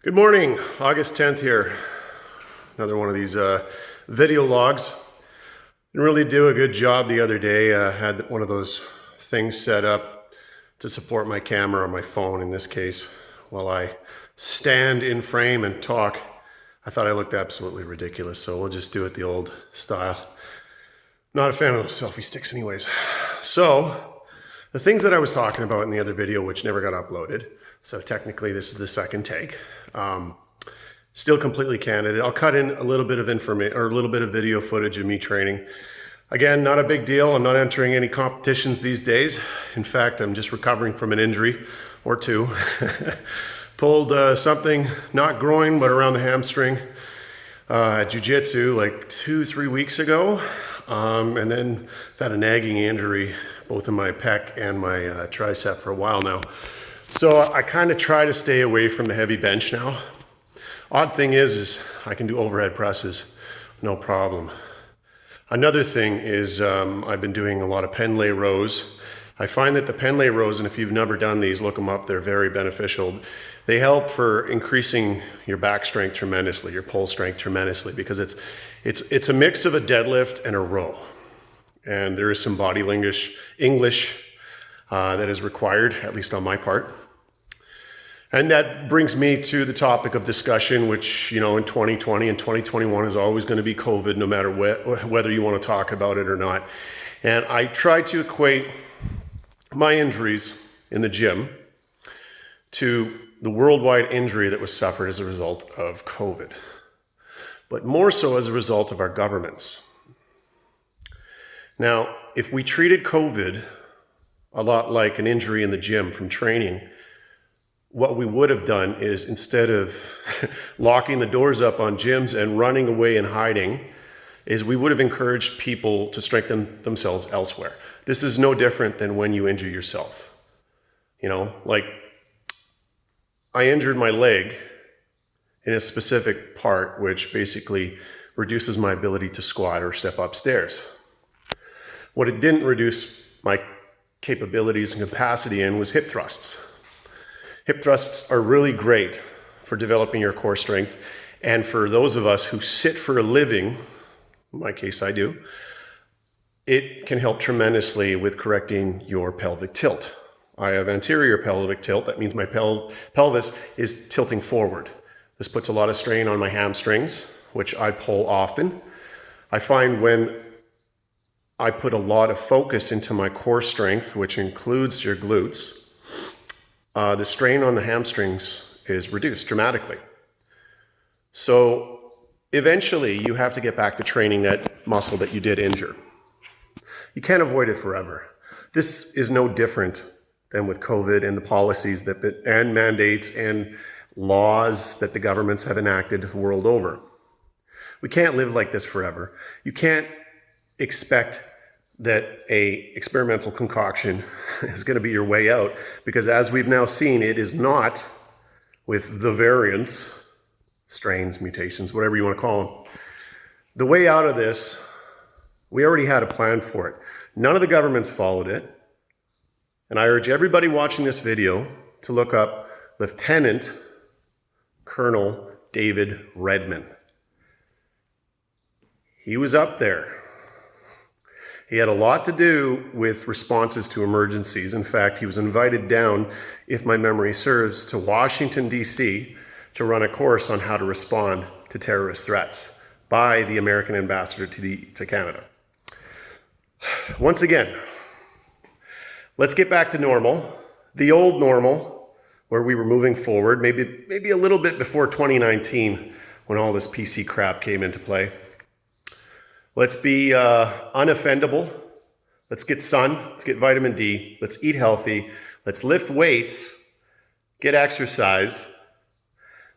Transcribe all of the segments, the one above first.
Good morning, August 10th here. Another one of these video logs. Didn't really do a good job the other day. I had one of those things set up to support my camera on my phone in this case while I stand in frame and talk. I thought I looked absolutely ridiculous, so we'll just do it the old style. Not a fan of those selfie sticks anyways. So, the things that I was talking about in the other video, which never got uploaded, so technically this is the second take. Still completely candid. I'll cut in a little bit of information or a little bit of video footage of me training. Again, not a big deal. I'm not entering any competitions these days. In fact, I'm just recovering from an injury or two. Pulled something, not groin, but around the hamstring at jiu-jitsu like 2-3 weeks ago. And then I've had a nagging injury, both in my pec and my tricep for a while now. So I kind of try to stay away from the heavy bench now. Odd thing is I can do overhead presses, no problem. Another thing is I've been doing a lot of pendlay rows. I find that the pendlay rows, and if you've never done these, look them up, they're very beneficial. They help for increasing your back strength tremendously, your pull strength tremendously, because it's a mix of a deadlift and a row. And there is some body English that is required, at least on my part. And that brings me to the topic of discussion, which, you know, in 2020 and 2021 is always going to be COVID, no matter whether you want to talk about it or not. And I try to equate my injuries in the gym to the worldwide injury that was suffered as a result of COVID, but more so as a result of our governments. Now, if we treated COVID a lot like an injury in the gym from training, what we would have done is, instead of locking the doors up on gyms and running away and hiding, is we would have encouraged people to strengthen themselves elsewhere. This is no different than when you injure yourself. You know, like I injured my leg in a specific part, which basically reduces my ability to squat or step upstairs. What it didn't reduce my capabilities and capacity in was hip thrusts. Hip thrusts are really great for developing your core strength, and for those of us who sit for a living, in my case I do, it can help tremendously with correcting your pelvic tilt. I have anterior pelvic tilt. That means my pelvis is tilting forward. This puts a lot of strain on my hamstrings, which I pull often. I find when I put a lot of focus into my core strength, which includes your glutes, the strain on the hamstrings is reduced dramatically. So eventually you have to get back to training that muscle that you did injure. You can't avoid it forever. This is no different than with COVID and the policies and mandates and laws that the governments have enacted the world over. We can't live like this forever. You can't expect that a experimental concoction is going to be your way out, because as we've now seen, it is not, with the variants, strains, mutations, whatever you want to call them. The way out of this, we already had a plan for it. None of the governments followed it, and I urge everybody watching this video to look up Lieutenant Colonel David Redman. He was up there. He had a lot to do with responses to emergencies. In fact, he was invited down, if my memory serves, to Washington, D.C. to run a course on how to respond to terrorist threats by the American ambassador to Canada. Once again, let's get back to normal, the old normal, where we were moving forward, maybe a little bit before 2019, when all this PC crap came into play. Let's be unoffendable. Let's get sun. Let's get vitamin D. Let's eat healthy. Let's lift weights, get exercise,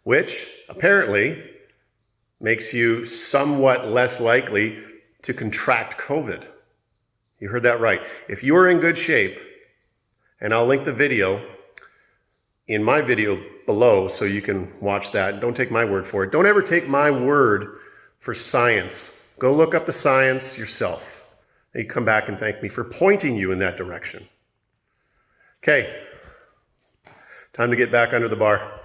which apparently makes you somewhat less likely to contract COVID. You heard that right. If you are in good shape, and I'll link the video in my video below so you can watch that. Don't take my word for it. Don't ever take my word for science. Go look up the science yourself. And you come back and thank me for pointing you in that direction. Okay, time to get back under the bar.